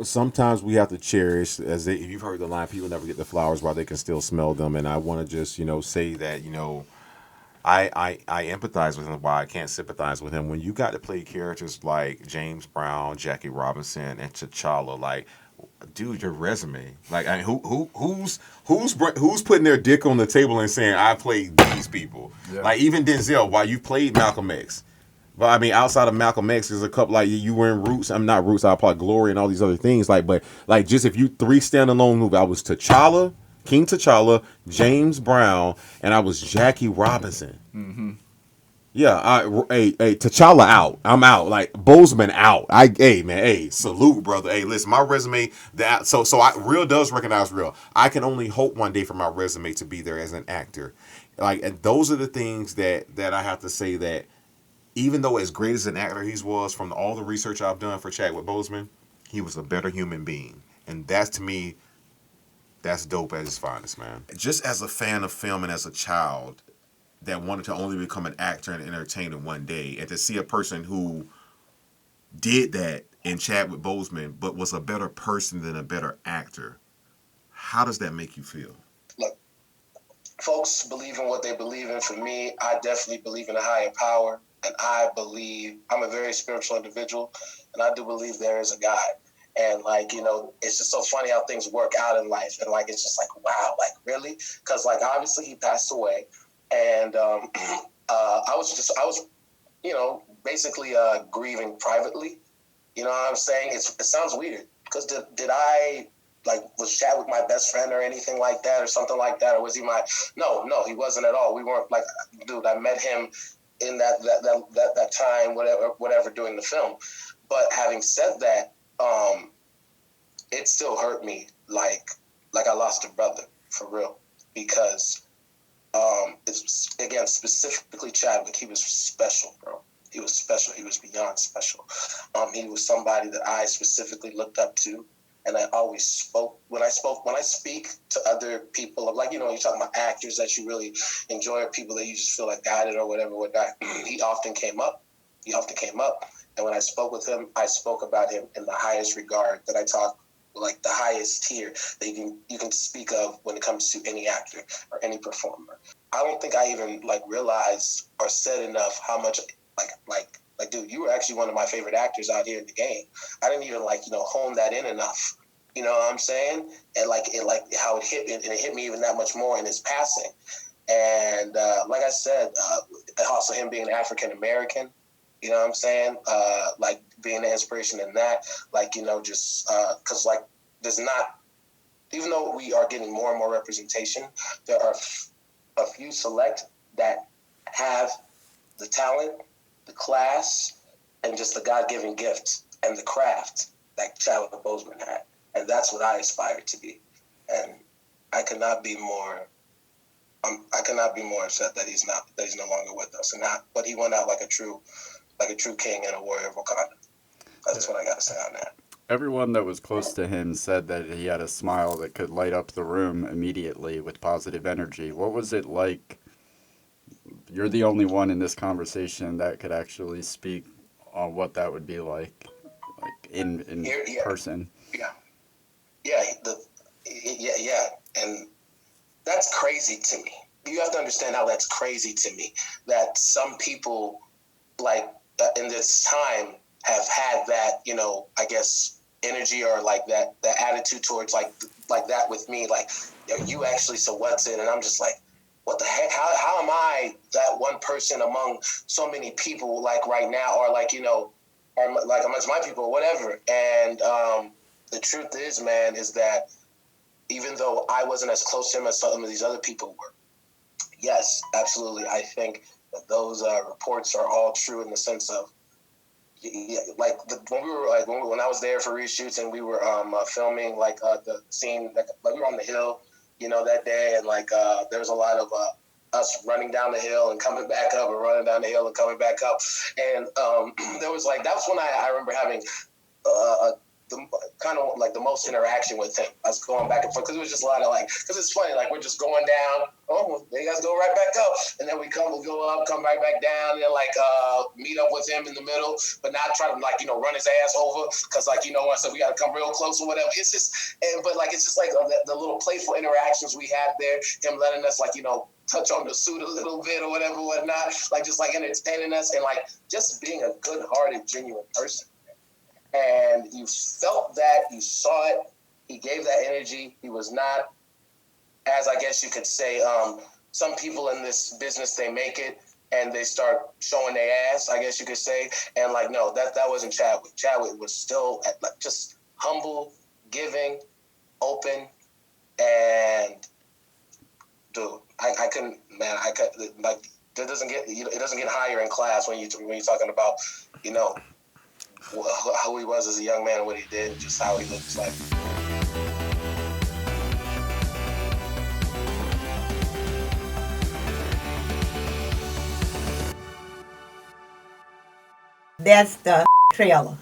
Sometimes we have to cherish, as they, you've heard the line, people never get the flowers while they can still smell them. And I want to just, say that, I empathize with him while I can't sympathize with him. When you got to play characters like James Brown, Jackie Robinson, and T'Challa, like, dude, your resume, like, I mean, who's putting their dick on the table and saying I played these people? Yeah. Like even Denzel, while you played Malcolm X. But I mean, outside of Malcolm X, there's a couple like you were in Roots. I'm not Roots. I applaud Glory and all these other things. Like, but like just if you three standalone movie, I was T'Challa, King T'Challa, James Brown, and I was Jackie Robinson. Mm-hmm. Yeah, hey, T'Challa out. I'm out. Like Boseman out. Hey man, hey, salute, brother. Hey, listen, my resume that real does recognize real. I can only hope one day for my resume to be there as an actor. Like, and those are the things that I have to say that even though as great as an actor he was, from all the research I've done for Chadwick Boseman, he was a better human being, and that's to me, that's dope at its finest, man. Just as a fan of film and as a child that wanted to only become an actor and entertainer one day, and to see a person who did that in Chadwick Boseman, but was a better person than a better actor, how does that make you feel? Look, folks believe in what they believe in. For me, I definitely believe in a higher power, and I believe I'm a very spiritual individual, and I do believe there is a God. And like, it's just so funny how things work out in life, and like it's just like, wow, like really, because like obviously he passed away, and I was basically grieving privately. You know what I'm saying? It sounds weird because did I like was Chadwick my best friend or anything like that or something like that, or was he my no, he wasn't at all. We weren't like, dude, I met him in that time, whatever doing the film. But having said that, it still hurt me like I lost a brother for real, because it's again specifically Chadwick. He was special, bro. He was special. He was beyond special. He was somebody that I specifically looked up to, and I always spoke when I speak to other people of like, you're talking about actors that you really enjoy or people that you just feel like guided or whatnot. He often came up. And when I spoke with him, I spoke about him in the highest regard that I talk, like the highest tier that you can speak of when it comes to any actor or any performer. I don't think I even like realized or said enough how much like dude, you were actually one of my favorite actors out here in the game. I didn't even hone that in enough. You know what I'm saying? And how it hit me, and it hit me even that much more in his passing. And like I said, also him being African American, you know what I'm saying? Like being the inspiration in that, just because there's not, even though we are getting more and more representation, there are a few select that have the talent, the class, and just the God-given gift and the craft that Chadwick Boseman had. And that's what I aspire to be. And I could not be more upset that he's no longer with us. But he went out like a true king and a warrior of Wakanda. That's what I got to say on that. Everyone that was close to him said that he had a smile that could light up the room immediately with positive energy. What was it like? You're the only one in this conversation that could actually speak on what that would be like in Yeah, person. yeah, yeah, yeah, and that's crazy to me. You have to understand how that's crazy to me. That some people like in this time have had that, I guess energy or like that attitude towards like that with me. Like, you actually, so what's it? And I'm just like, what the heck? How am I that one person among so many people like right now, or like, or like amongst my people or whatever? And the truth is, man, is that even though I wasn't as close to him as some of these other people were, yes, absolutely, I think that those reports are all true in the sense of, when I was there for reshoots and we were filming the scene, like we were on the hill, that day, and there was a lot of us running down the hill and coming back up, and running down the hill and coming back up, and there was that was when I remember having the kind of like the most interaction with him. I was going back and forth because it was just a lot of like, because it's funny, like we're just going down. Oh, well, you guys go right back up, and then we'll go up, come right back down, and then like meet up with him in the middle, but not try to like run his ass over because like I said we got to come real close or whatever. It's just but like it's just like the little playful interactions we had there. Him letting us like touch on the suit a little bit or whatever, whatnot, like just like entertaining us and like just being a good-hearted, genuine person. And you felt that, you saw it. He gave that energy. He was not, as I guess you could say, some people in this business, they make it and they start showing their ass, I guess you could say. And like, no, that wasn't Chadwick. Chadwick was still like just humble, giving, open, and dude, I couldn't, man, I could like it doesn't get higher in class when you're talking about who he was as a young man and what he did, just how he looks like. That's the trailer.